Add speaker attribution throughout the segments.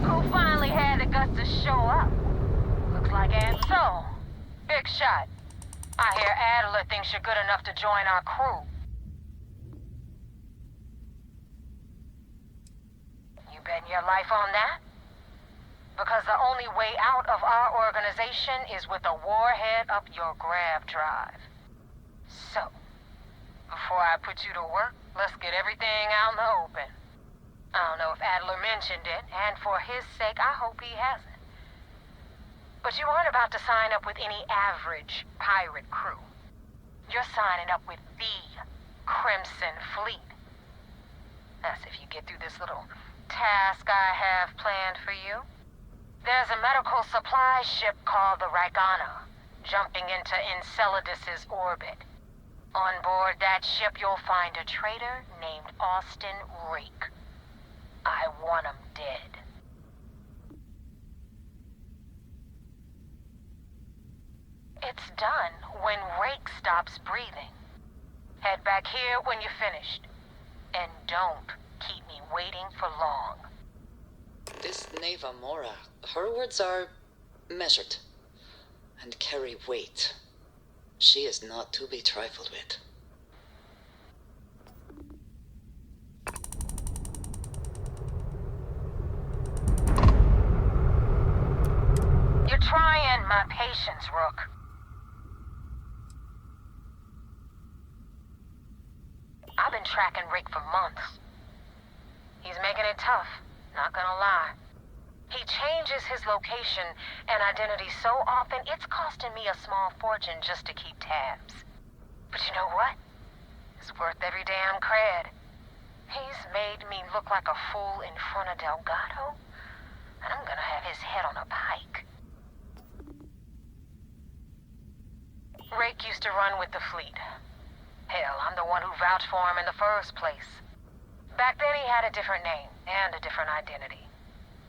Speaker 1: Look who finally had the guts to show up. Looks like Aunt Sol. Big shot. I hear Adler thinks you're good enough to join our crew. You betting your life on that? Because the only way out of our organization is with a warhead up your grav drive. So, before I put you to work, let's get everything out in the open. I don't know if Adler mentioned it, and for his sake, I hope he hasn't. But you aren't about to sign up with any average pirate crew. You're signing up with the Crimson Fleet. That's if you get through this little task I have planned for you. There's a medical supply ship called the Ragana, jumping into Enceladus's orbit. On board that ship, you'll find a traitor named Austin Reek. I want him dead. It's done when Rake stops breathing. Head back here when you're finished. And don't keep me waiting for long.
Speaker 2: This Neva Mora, her words are measured and carry weight. She is not to be trifled with.
Speaker 1: You're trying my patience, Rook. I've been tracking Rick for months. He's making it tough, not gonna lie. He changes his location and identity so often, it's costing me a small fortune just to keep tabs. But you know what? It's worth every damn cred. He's made me look like a fool in front of Delgado, and I'm gonna have his head on a pike. Rake used to run with the fleet. Hell, I'm the one who vouched for him in the first place. Back then he had a different name and a different identity.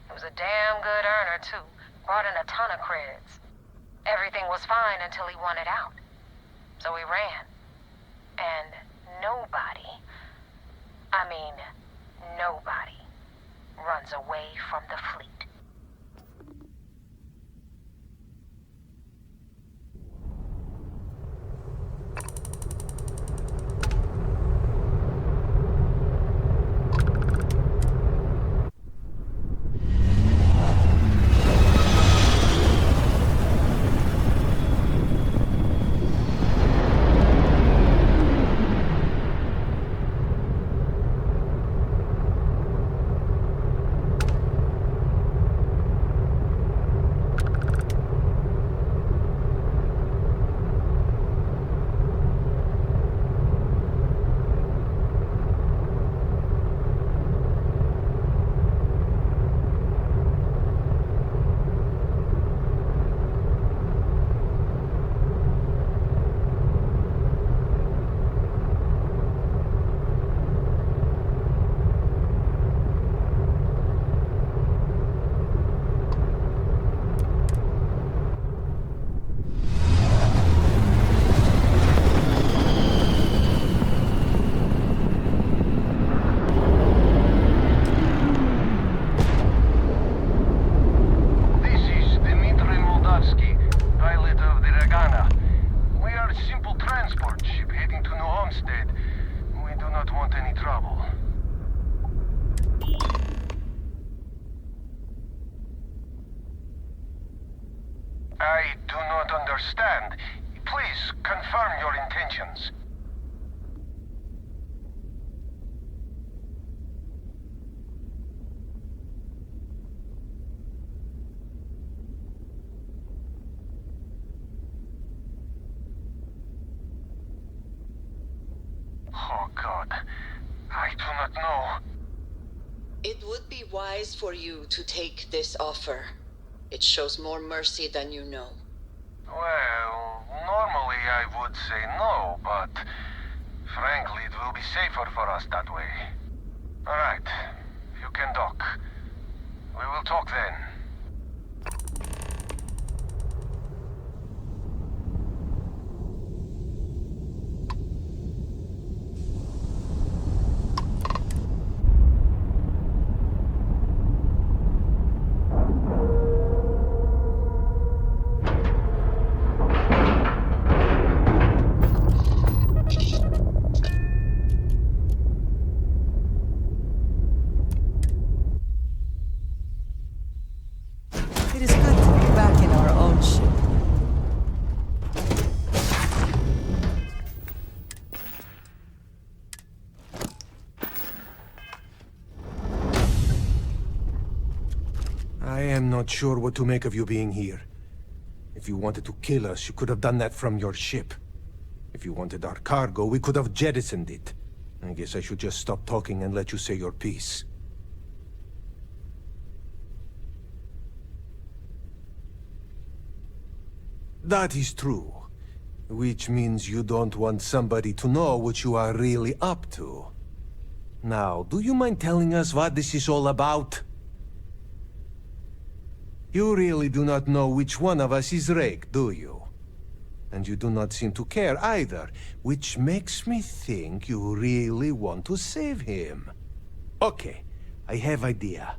Speaker 1: He was a damn good earner, too. Brought in a ton of creds. Everything was fine until he wanted out. So he ran. And nobody, I mean, nobody, runs away from the fleet.
Speaker 3: I do not understand. Please, confirm your intentions. Oh God, I do not know.
Speaker 2: It would be wise for you to take this offer. It shows more mercy than you know.
Speaker 3: Well, normally I would say no, but frankly it will be safer for us that way. Alright, you can dock. We will talk then.
Speaker 4: I am not sure what to make of you being here. If you wanted to kill us, you could have done that from your ship. If you wanted our cargo, we could have jettisoned it. I guess I should just stop talking and let you say your piece. That is true. Which means you don't want somebody to know what you are really up to. Now, do you mind telling us what this is all about? You really do not know which one of us is Rake, do you? And you do not seem to care either, which makes me think you really want to save him. Okay, I have idea.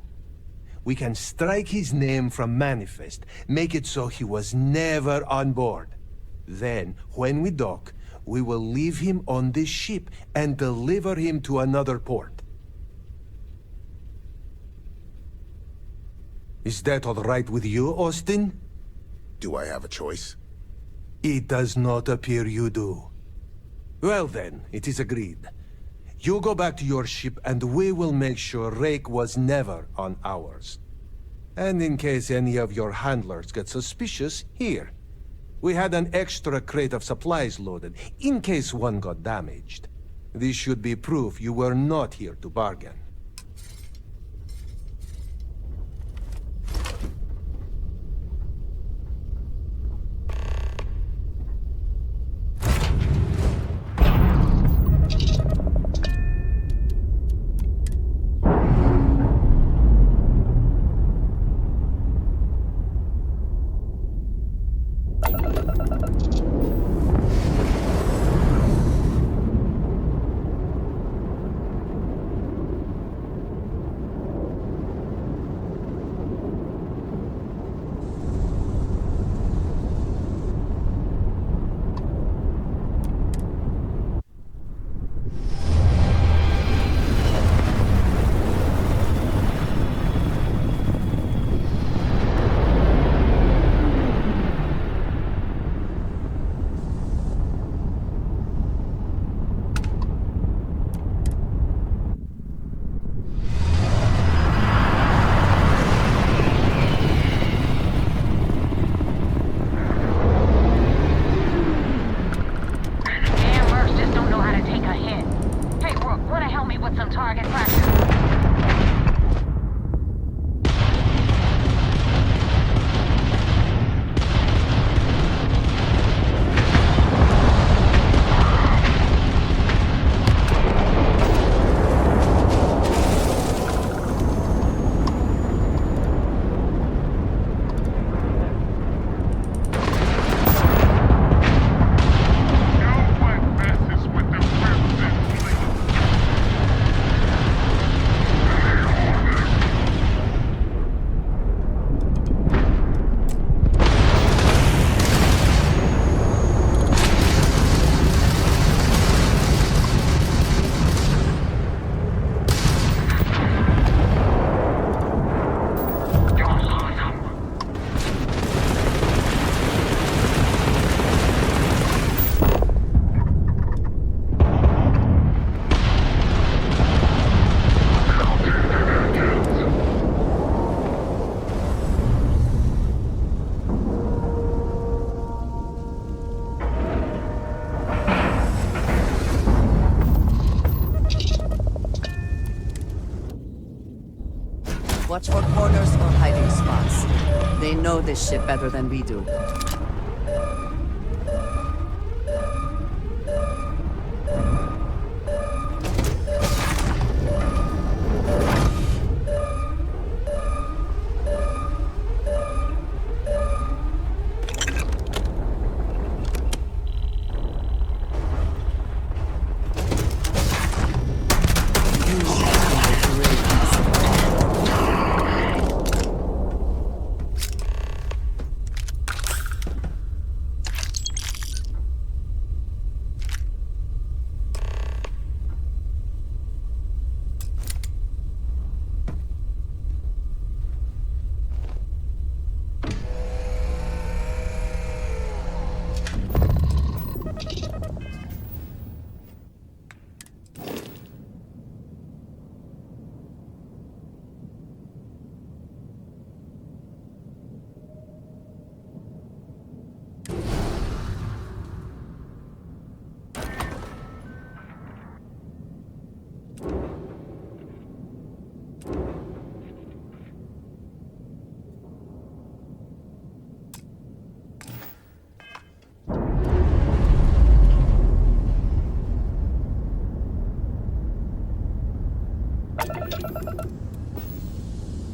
Speaker 4: We can strike his name from Manifest, make it so he was never on board. Then, when we dock, we will leave him on this ship and deliver him to another port. Is that all right with you, Austin?
Speaker 5: Do I have a choice?
Speaker 4: It does not appear you do. Well then, it is agreed. You go back to your ship and we will make sure Rake was never on ours. And in case any of your handlers get suspicious, here. We had an extra crate of supplies loaded, in case one got damaged. This should be proof you were not here to bargain.
Speaker 6: Watch for corners or hiding spots. They know this ship better than we do.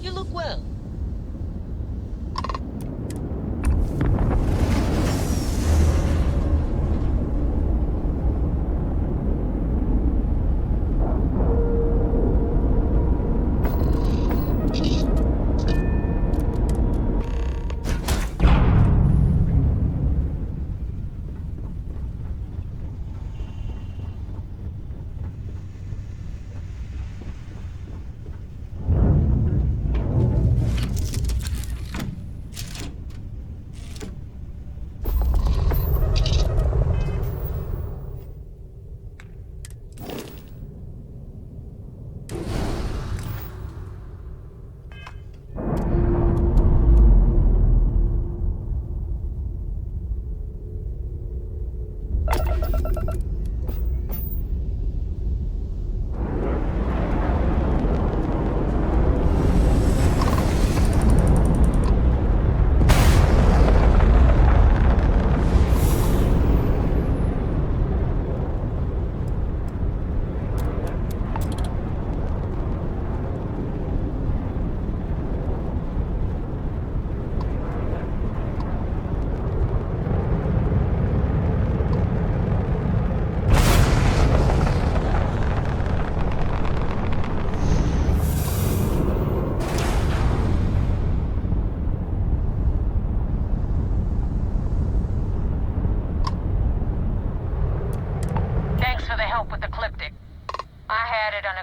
Speaker 2: You look well.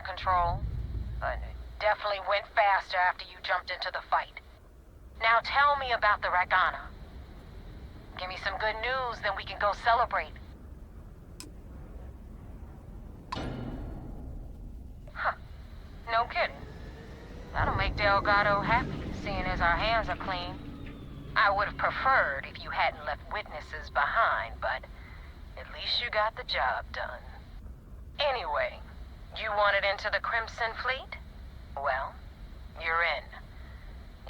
Speaker 1: Control, but it definitely went faster after you jumped into the fight. Now tell me about the Ragana. Give me some good news, then we can go celebrate. Huh. No kidding. That'll make Delgado happy, seeing as our hands are clean. I would have preferred if you hadn't left witnesses behind, but at least you got the job done. Anyway, you wanted into the Crimson Fleet? Well, you're in.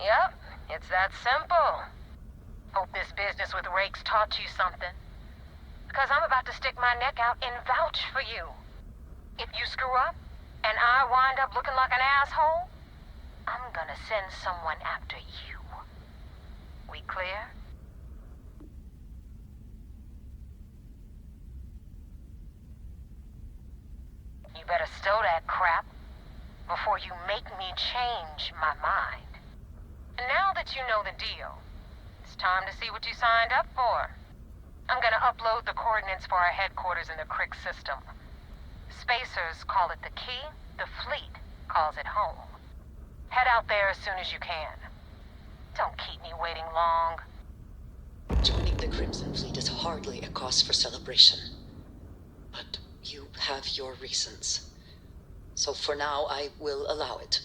Speaker 1: Yep, it's that simple. Hope this business with Rakes taught you something. Because I'm about to stick my neck out and vouch for you. If you screw up, and I wind up looking like an asshole, I'm gonna send someone after you. We clear? You better stow that crap before you make me change my mind. And now that you know the deal, it's time to see what you signed up for. I'm gonna upload the coordinates for our headquarters in the Kryx system. Spacers call it the key, the fleet calls it home. Head out there as soon as you can. Don't keep me waiting long.
Speaker 2: Joining the Crimson Fleet is hardly a cause for celebration. But you have your reasons. So for now, I will allow it.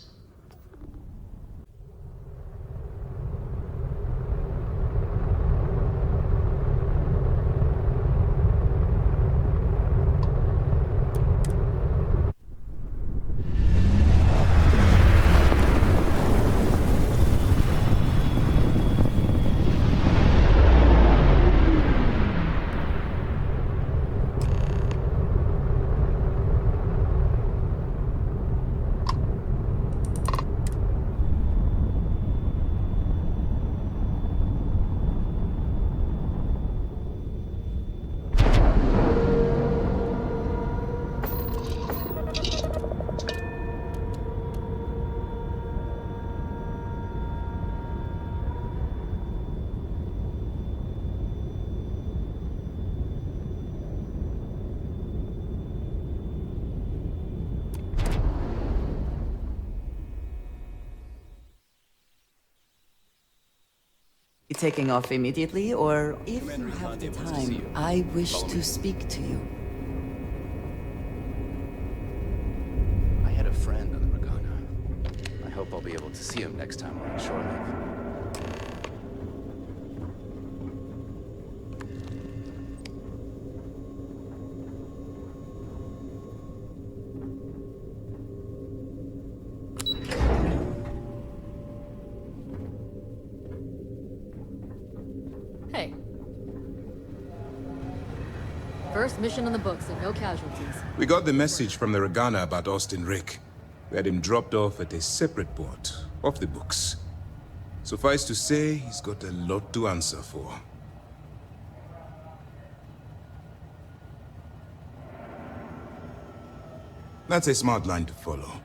Speaker 6: Taking off immediately, or if you have the time, I wish to speak to you.
Speaker 7: I had a friend on the Ragana. I hope I'll be able to see him next time we're on shore leave.
Speaker 8: Hey. First mission in the books and no casualties.
Speaker 9: We got the message from the Ragana about Austin Rick.
Speaker 8: We had him dropped off at a separate port, off the books. Suffice to say, he's got a lot to answer for. That's a smart line to follow.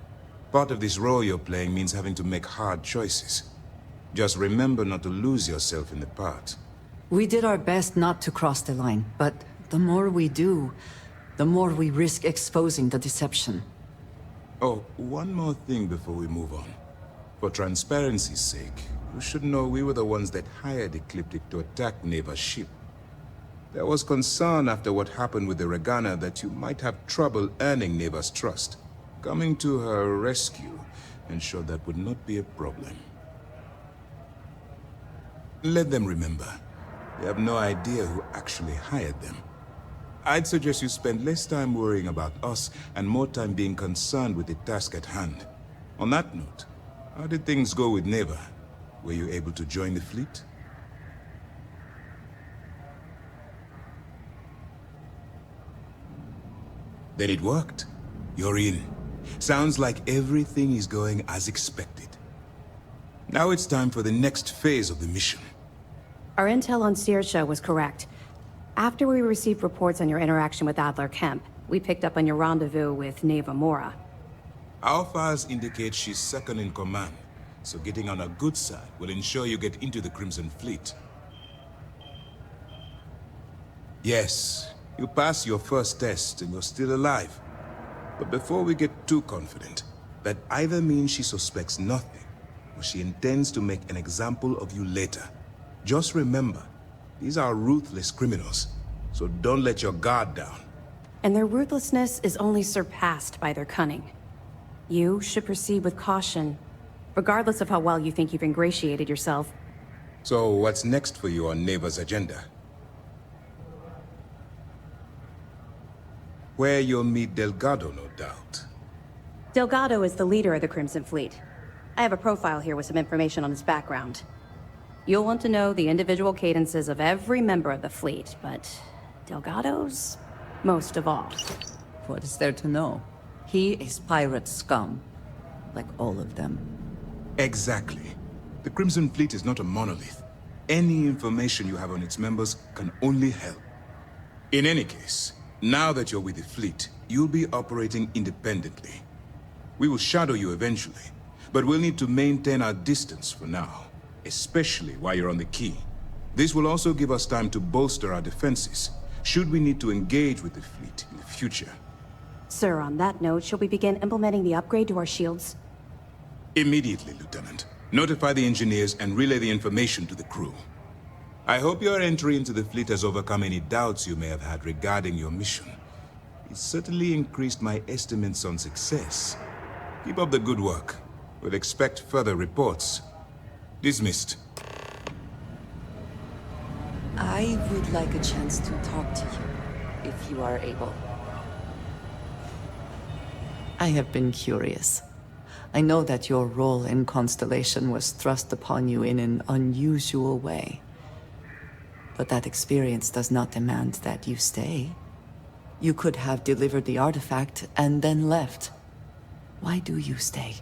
Speaker 8: Part of this role you're playing means having to make hard choices. Just remember not to lose yourself in the part.
Speaker 6: We did our best not to cross the line, but the more we do, the more we risk exposing the deception.
Speaker 8: Oh, one more thing before we move on. For transparency's sake, you should know we were the ones that hired Ecliptic to attack Neva's ship. There was concern after what happened with the Regana that you might have trouble earning Neva's trust. Coming to her rescue ensured that would not be a problem. Let them remember, they have no idea who actually hired them. I'd suggest you spend less time worrying about us and more time being concerned with the task at hand. On that note, how did things go with Neva? Were you able to join the fleet? Then it worked. You're in. Sounds like everything is going as expected. Now it's time for the next phase of the mission.
Speaker 9: Our intel on Saoirse was correct. After we received reports on your interaction with Adler Kemp, we picked up on your rendezvous with Neva Mora.
Speaker 8: Our files indicate she's second in command, so getting on her good side will ensure you get into the Crimson Fleet. Yes, you passed your first test and you're still alive. But before we get too confident, that either means she suspects nothing, or she intends to make an example of you later. Just remember, these are ruthless criminals, so don't let your guard down.
Speaker 9: And their ruthlessness is only surpassed by their cunning. You should proceed with caution, regardless of how well you think you've ingratiated yourself.
Speaker 8: So what's next for you on Neva's agenda? Where you'll meet Delgado, no doubt.
Speaker 9: Delgado is the leader of the Crimson Fleet. I have a profile here with some information on his background. You'll want to know the individual cadences of every member of the fleet, but Delgado's most of all.
Speaker 6: What is there to know? He is pirate scum, like all of them.
Speaker 8: Exactly. The Crimson Fleet is not a monolith. Any information you have on its members can only help. In any case, now that you're with the fleet, you'll be operating independently. We will shadow you eventually, but we'll need to maintain our distance for now, especially while you're on the key. This will also give us time to bolster our defenses, should we need to engage with the fleet in the future.
Speaker 9: Sir, on that note, shall we begin implementing the upgrade to our shields?
Speaker 8: Immediately, Lieutenant. Notify the engineers and relay the information to the crew. I hope your entry into the fleet has overcome any doubts you may have had regarding your mission. It certainly increased my estimates on success. Keep up the good work. We'll expect further reports. Dismissed.
Speaker 6: I would like a chance to talk to you, if you are able. I have been curious. I know that your role in Constellation was thrust upon you in an unusual way. But that experience does not demand that you stay. You could have delivered the artifact and then left. Why do you stay?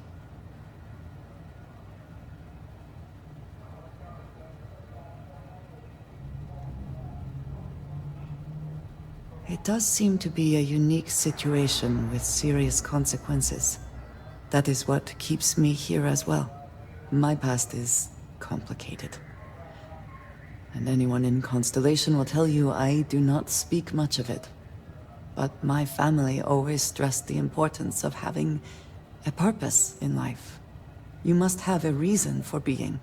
Speaker 6: It does seem to be a unique situation with serious consequences. That is what keeps me here as well. My past is complicated. And anyone in Constellation will tell you I do not speak much of it. But my family always stressed the importance of having a purpose in life. You must have a reason for being.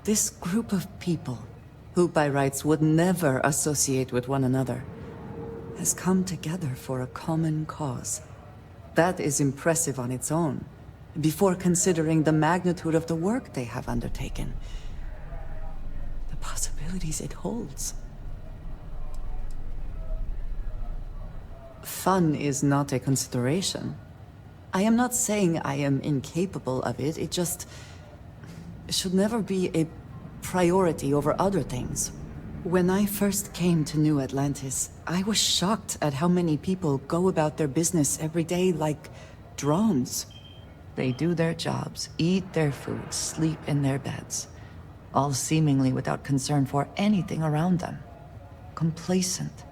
Speaker 6: This group of people, who by rights would never associate with one another, has come together for a common cause. That is impressive on its own, before considering the magnitude of the work they have undertaken. The possibilities it holds. fun is not a consideration. I am not saying I am incapable of it, it just should never be a priority over other things. When I first came to New Atlantis, I was shocked at how many people go about their business every day like drones. They do their jobs, eat their food, sleep in their beds, all seemingly without concern for anything around them. Complacent.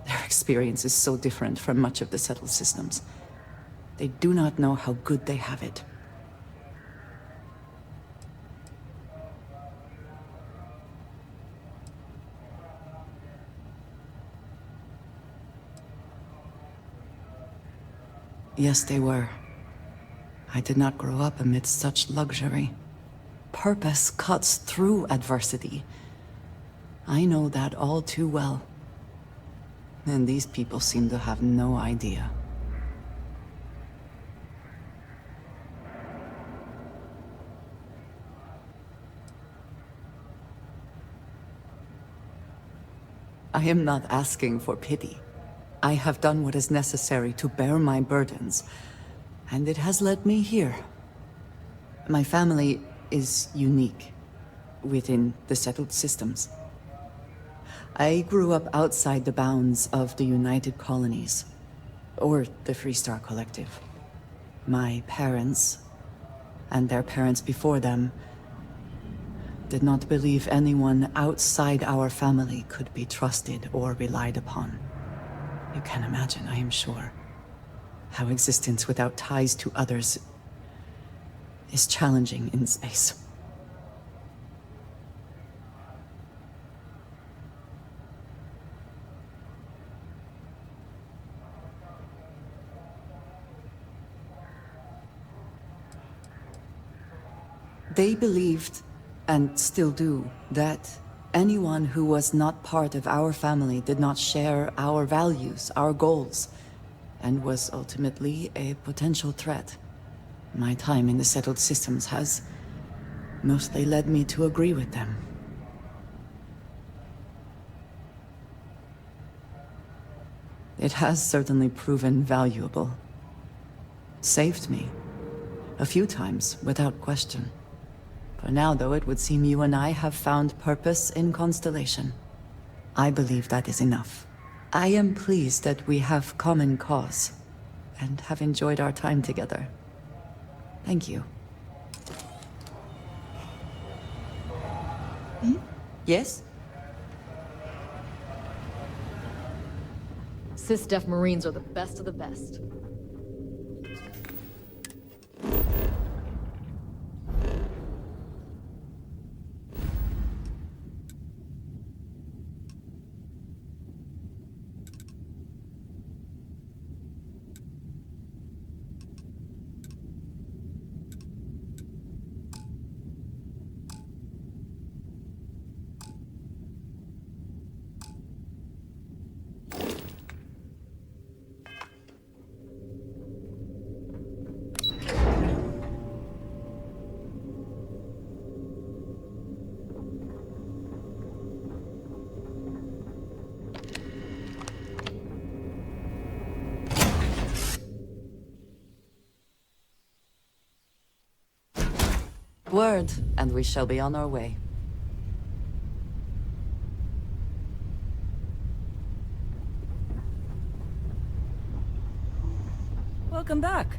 Speaker 6: Their experience is so different from much of the settled systems. They do not know how good they have it. Yes, they were. I did not grow up amidst such luxury. Purpose cuts through adversity. I know that all too well. And these people seem to have no idea. I am not asking for pity. I have done what is necessary to bear my burdens, and it has led me here. My family is unique within the settled systems. I grew up outside the bounds of the United Colonies, or the Freestar Collective. My parents, and their parents before them, did not believe anyone outside our family could be trusted or relied upon. You can imagine, I am sure, how existence without ties to others is challenging in space. They believed, and still do, that anyone who was not part of our family did not share our values, our goals, and was ultimately a potential threat. My time in the settled systems has mostly led me to agree with them. It has certainly proven valuable. Saved me. A few times, without question. For now, though, it would seem you and I have found purpose in Constellation. I believe that is enough. I am pleased that we have common cause, and have enjoyed our time together. Thank you. Yes?
Speaker 10: Sys-Def Marines are the best of the best.
Speaker 6: Word, and we shall be on our way. Welcome back.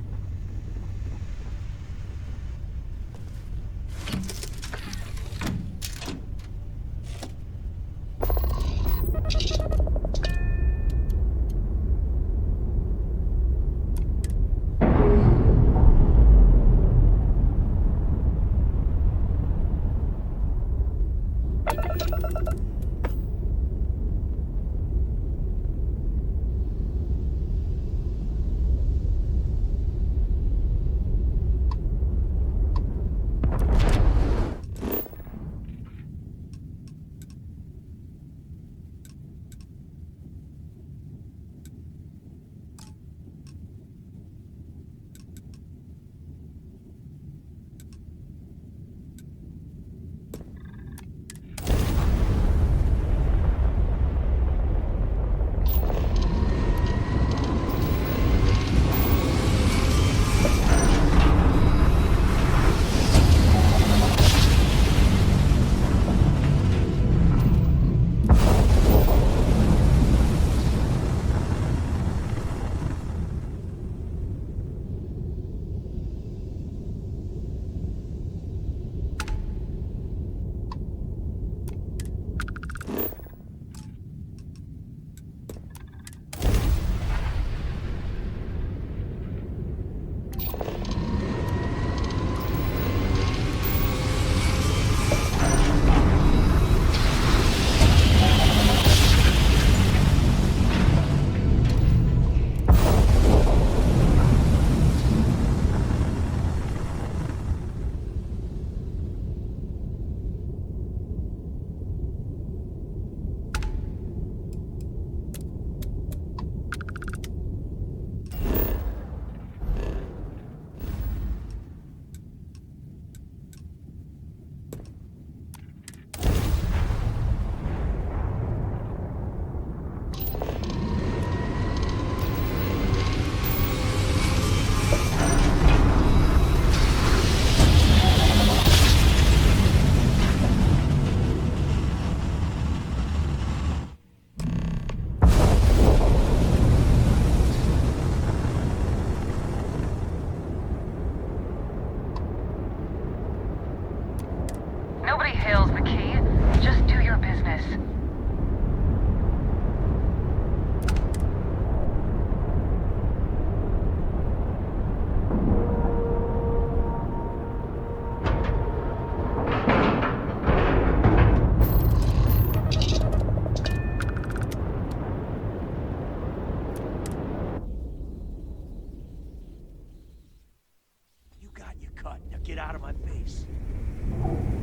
Speaker 11: get out of my face.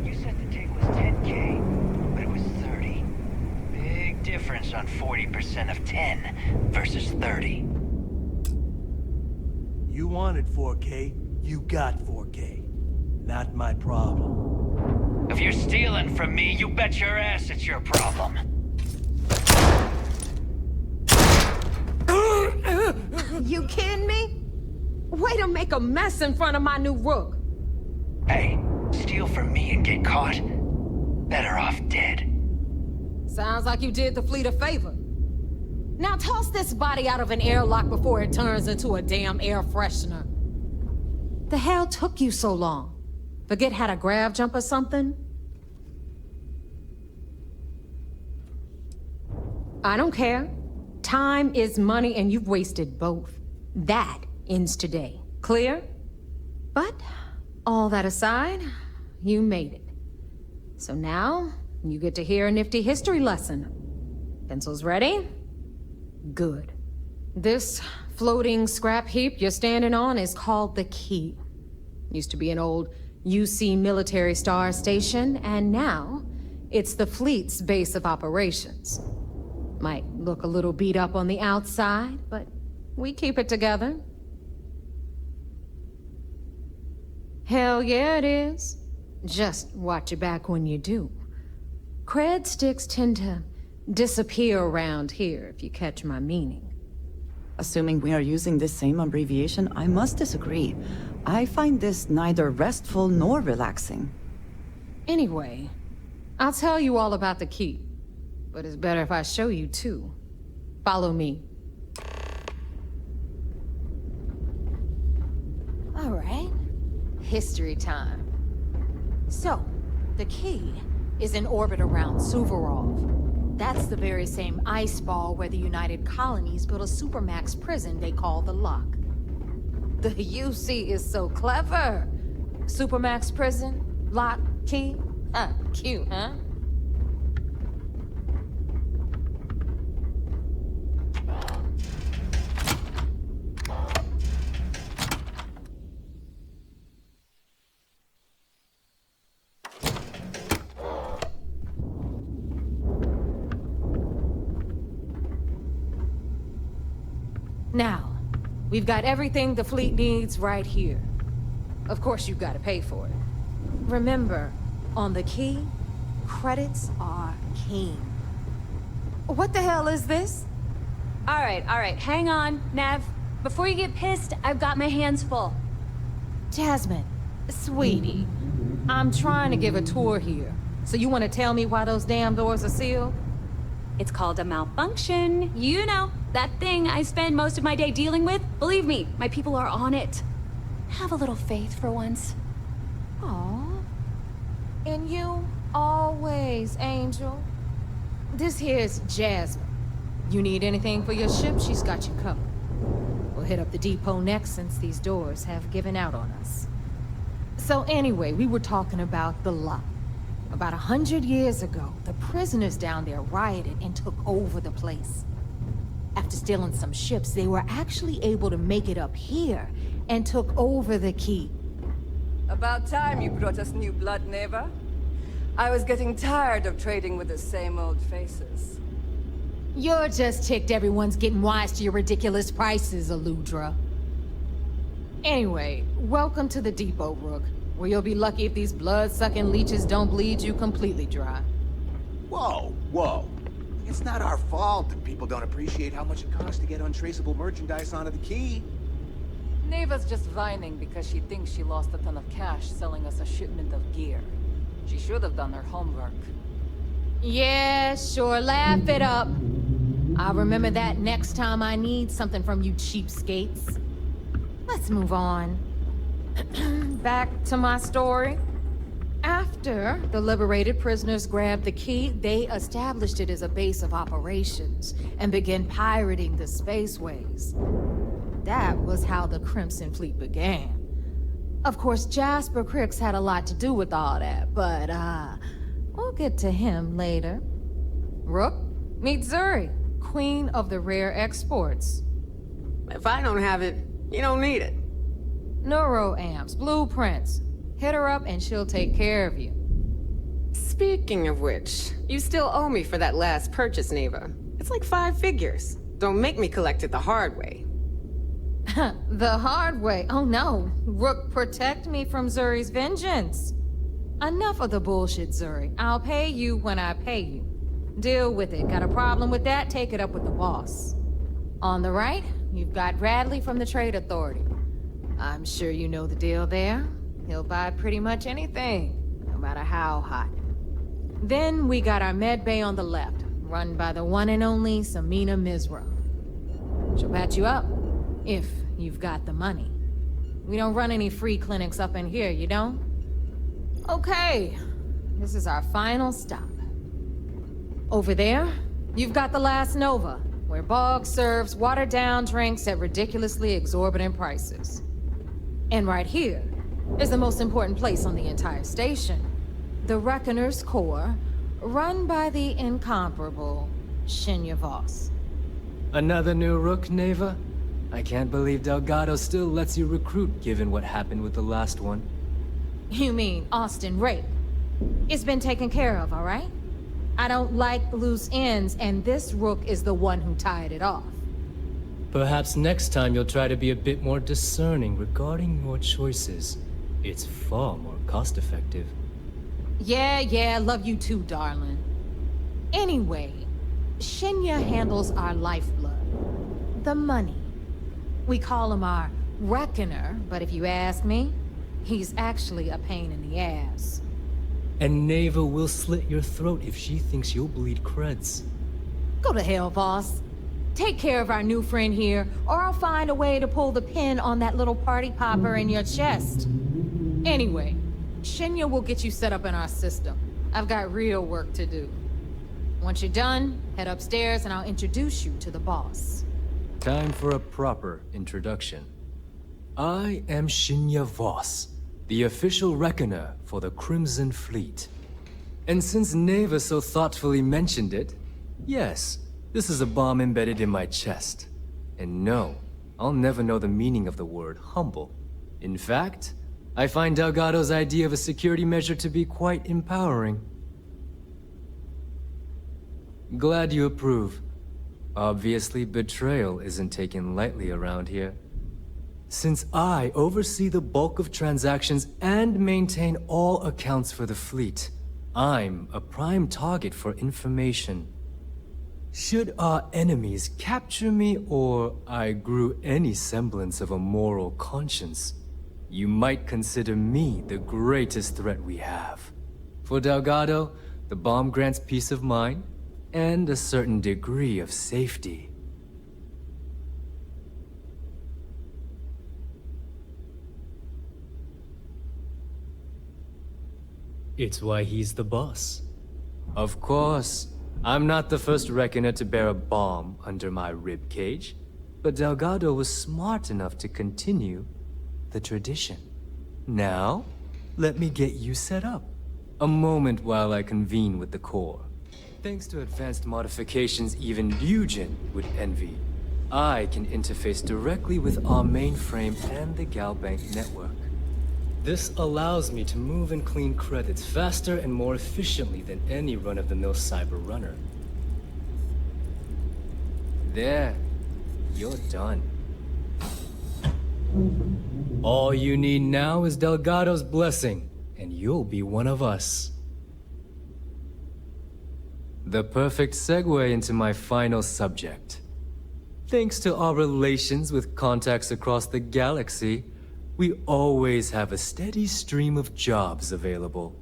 Speaker 12: You said the dig was 10K, but it was 30. Big difference on 40% of 10 versus 30.
Speaker 11: You wanted 4K, you got 4K. Not my problem.
Speaker 12: If you're stealing from me, you bet your ass it's your problem.
Speaker 1: You kidding me? Way to make a mess in front of my new Rook.
Speaker 12: Hey, steal from me and get caught. Better off dead.
Speaker 1: Sounds like you did the fleet a favor. Now toss this body out of an airlock before it turns into a damn air freshener. The hell took you so long? Forget how to grav jump or something? I don't care. Time is money and you've wasted both. That ends today. Clear? But, all that aside, you made it. So now, you get to hear a nifty history lesson. Pencils ready? Good. This floating scrap heap you're standing on is called the Key. Used to be an old UC military star station, and now it's the fleet's base of operations. Might look a little beat up on the outside, but we keep it together. Hell yeah, it is. Just watch your back when you do. Cred sticks tend to disappear around here, if you catch my meaning.
Speaker 6: Assuming we are using this same abbreviation, I must disagree. I find this neither restful nor relaxing.
Speaker 1: Anyway, I'll tell you all about the Key. But it's better if I show you too. Follow me. All right. History time. So, the Key is in orbit around Suvorov. That's the very same ice ball where the United Colonies built a supermax prison they call the Lock. The UC is so clever. Supermax prison, lock, key. Cute, huh? Now, we've got everything the fleet needs right here. Of course, you've got to pay for it. Remember, on the Key, credits are king. What the hell is this?
Speaker 13: All right, hang on, Nav. Before you get pissed, I've got my hands full.
Speaker 1: Jasmine, sweetie, I'm trying to give a tour here. So you want to tell me why those damn doors are sealed?
Speaker 13: It's called a malfunction. You know, that thing I spend most of my day dealing with. Believe me, my people are on it. Have a little faith for once.
Speaker 1: Aw. And you, always, Angel. This here's Jasmine. You need anything for your ship, she's got you covered. We'll hit up the depot next since these doors have given out on us. So anyway, we were talking about the Lock. About 100 years ago, the prisoners down there rioted and took over the place. After stealing some ships, they were actually able to make it up here and took over the Key.
Speaker 14: About time you brought us new blood, Neva. I was getting tired of trading with the same old faces.
Speaker 1: You're just ticked everyone's getting wise to your ridiculous prices, Aludra. Anyway, welcome to the depot, Rook, where you'll be lucky if these blood-sucking leeches don't bleed you completely dry.
Speaker 7: Whoa. It's not our fault that people don't appreciate how much it costs to get untraceable merchandise onto the Key.
Speaker 10: Neva's just whining because she thinks she lost a ton of cash selling us a shipment of gear. She should have done her homework.
Speaker 1: Yeah, sure, laugh it up. I'll remember that next time I need something from you cheapskates. Let's move on. Back to my story. After the liberated prisoners grabbed the Key, they established it as a base of operations and began pirating the spaceways. That was how the Crimson Fleet began. Of course, Jasper Kryx had a lot to do with all that, but, we'll get to him later. Rook, meet Zuri, Queen of the Rare Exports.
Speaker 15: If I don't have it, you don't need it.
Speaker 1: Neuroamps, blueprints,
Speaker 10: Hit her up and she'll take care of you.
Speaker 15: Speaking of which, you still owe me for that last purchase, Neva. It's like 5 figures. Don't make me collect it the hard way.
Speaker 10: The hard way? Oh no. Rook, protect me from Zuri's vengeance. Enough of the bullshit, Zuri. I'll pay you when I pay you. Deal with it. Got a problem with that? Take it up with the boss. On the right, you've got Bradley from the Trade Authority. I'm sure you know the deal there. He'll buy pretty much anything, no matter how hot. Then we got our med bay on the left, run by the one and only Samina Mizra. She'll patch you up, if you've got the money. We don't run any free clinics up in here, you don't? Okay, this is our final stop. Over there, you've got the Last Nova, where Bog serves watered-down drinks at ridiculously exorbitant prices. And right here is the most important place on the entire station. The Reckoner's Core, run by the incomparable Shinya Voss.
Speaker 16: Another new Rook, Neva? I can't believe Delgado still lets you recruit, given what happened with the last one.
Speaker 10: You mean Austin Rape? It's been taken care of, all right? I don't like loose ends, and this Rook is the one who tied it off.
Speaker 16: Perhaps next time you'll try to be a bit more discerning regarding your choices. It's far more cost-effective.
Speaker 10: Yeah, love you too, darling. Anyway, Shinya handles our lifeblood. The money. We call him our Reckoner, but if you ask me, he's actually a pain in the ass.
Speaker 16: And Neva will slit your throat if she thinks you'll bleed creds.
Speaker 10: Go to hell, boss. Take care of our new friend here, or I'll find a way to pull the pin on that little party popper in your chest. Anyway, Shinya will get you set up in our system. I've got real work to do. Once you're done, head upstairs and I'll introduce you to the boss.
Speaker 16: Time for a proper introduction. I am Shinya Voss, the official reckoner for the Crimson Fleet. And since Neva so thoughtfully mentioned it, yes, this is a bomb embedded in my chest. And no, I'll never know the meaning of the word humble. In fact, I find Delgado's idea of a security measure to be quite empowering. Glad you approve. Obviously, betrayal isn't taken lightly around here. Since I oversee the bulk of transactions and maintain all accounts for the fleet, I'm a prime target for information. Should our enemies capture me or I grew any semblance of a moral conscience, you might consider me the greatest threat we have. For Delgado, the bomb grants peace of mind and a certain degree of safety. It's why he's the boss. Of course, I'm not the first reckoner to bear a bomb under my ribcage, but Delgado was smart enough to continue the tradition. Now, let me get you set up. A moment while I convene with the core. Thanks to advanced modifications even Ryujin would envy, I can interface directly with our mainframe and the Galbank network. This allows me to move and clean credits faster and more efficiently than any run-of-the-mill cyber runner. There, you're done. All you need now is Delgado's blessing, and you'll be one of us. The perfect segue into my final subject. Thanks to our relations with contacts across the galaxy, we always have a steady stream of jobs available.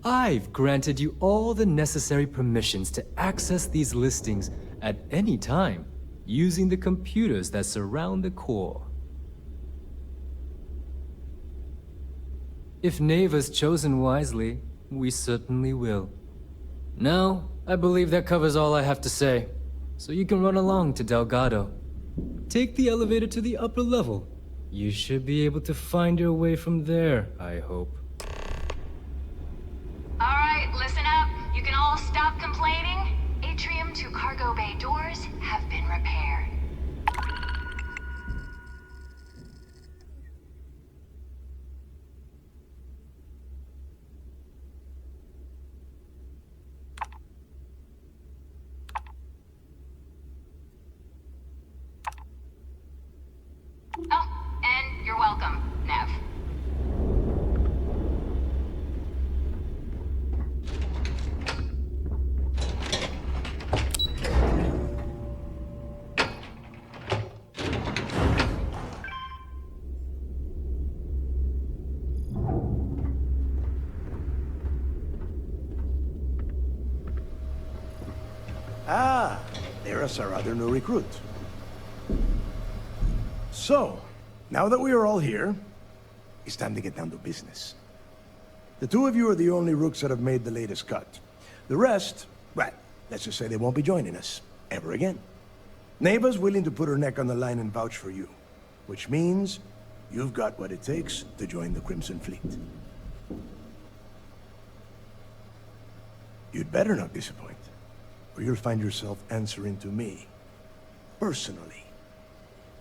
Speaker 16: I've granted you all the necessary permissions to access these listings at any time, using the computers that surround the core. If Neva's chosen wisely, we certainly will. Now, I believe that covers all I have to say, so you can run along to Delgado. Take the elevator to the upper level. You should be able to find your way from there, I hope.
Speaker 17: Alright, listen up. You can all stop complaining. Atrium to cargo bay doors have been repaired. Welcome, Nev.
Speaker 11: Ah, there's our other new recruit. So, now that we are all here, it's time to get down to business. The two of you are the only Rooks that have made the latest cut. The rest, well, let's just say they won't be joining us ever again. Neva's willing to put her neck on the line and vouch for you, which means you've got what it takes to join the Crimson Fleet. You'd better not disappoint, or you'll find yourself answering to me, personally.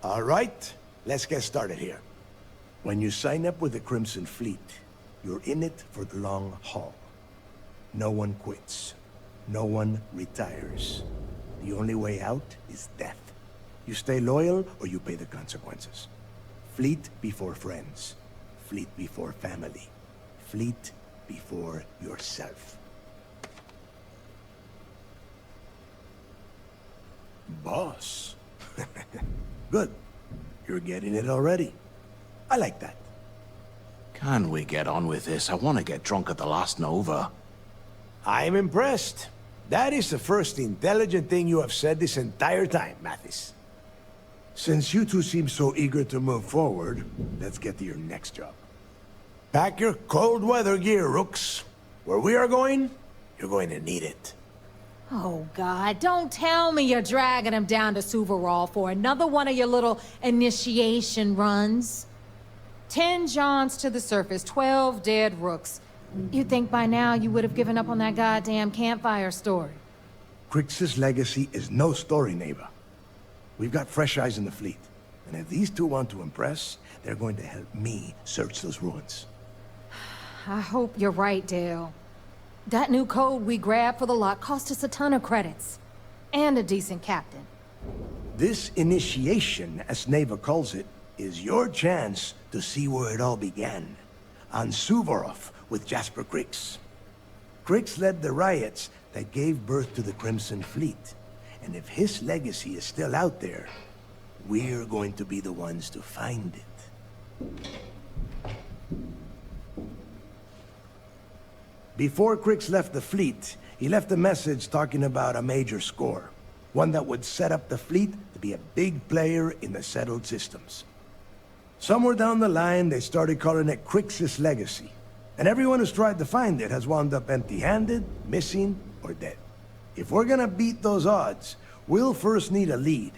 Speaker 11: All right, let's get started here. When you sign up with the Crimson Fleet, you're in it for the long haul. No one quits. No one retires. The only way out is death. You stay loyal or you pay the consequences. Fleet before friends. Fleet before family. Fleet before yourself. Boss. Good. You're getting it already. I like that.
Speaker 7: Can we get on with this? I want to get drunk at the last Nova.
Speaker 11: I'm impressed. That is the first intelligent thing you have said this entire time, Mathis. Since you two seem so eager to move forward, let's get to your next job. Pack your cold weather gear, Rooks. Where we are going, you're going to need it.
Speaker 10: Oh, God, don't tell me you're dragging him down to Suvarol for another one of your little initiation runs. 10 Johns to the surface, 12 dead Rooks. You'd think by now you would have given up on that goddamn campfire story.
Speaker 11: Kryx's legacy is no story, neighbor. We've got fresh eyes in the fleet. And if these two want to impress, they're going to help me search those ruins.
Speaker 10: I hope you're right, Dale. That new code we grabbed for the lot cost us a ton of credits. And a decent captain.
Speaker 11: This initiation, as Neva calls it, is your chance to see where it all began. On Suvorov with Jasper Kryx. Kryx led the riots that gave birth to the Crimson Fleet. And if his legacy is still out there, we're going to be the ones to find it. Before Kryx left the fleet, he left a message talking about a major score. One that would set up the fleet to be a big player in the settled systems. Somewhere down the line, they started calling it Kryx's legacy. And everyone who's tried to find it has wound up empty-handed, missing, or dead. If we're gonna beat those odds, we'll first need a lead.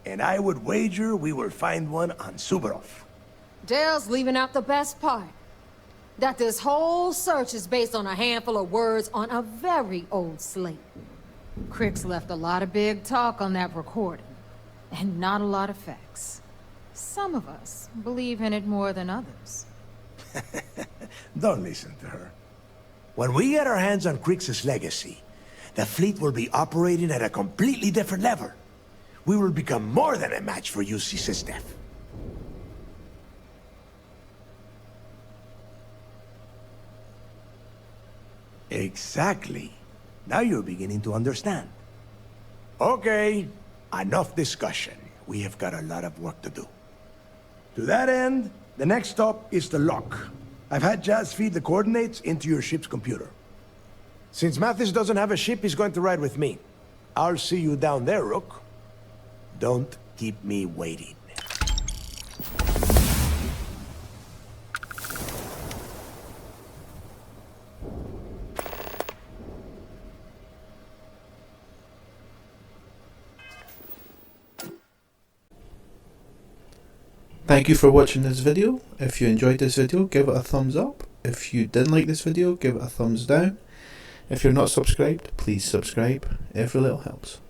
Speaker 11: And I would wager we will find one on Suvorov.
Speaker 10: Dale's leaving out the best part. That this whole search is based on a handful of words on a very old slate. Kryx left a lot of big talk on that recording, and not a lot of facts. Some of us believe in it more than others.
Speaker 11: Don't listen to her. When we get our hands on Kryx's legacy, the fleet will be operating at a completely different level. We will become more than a match for UC System. Exactly. Now you're beginning to understand. Okay, enough discussion. We have got a lot of work to do. To that end, the next stop is the lock. I've had Jazz feed the coordinates into your ship's computer. Since Mathis doesn't have a ship, he's going to ride with me. I'll see you down there, Rook. Don't keep me waiting.
Speaker 18: Thank you for watching this video. If you enjoyed this video, give it a thumbs up. If you didn't like this video, give it a thumbs down. If you're not subscribed, please subscribe. Every little helps.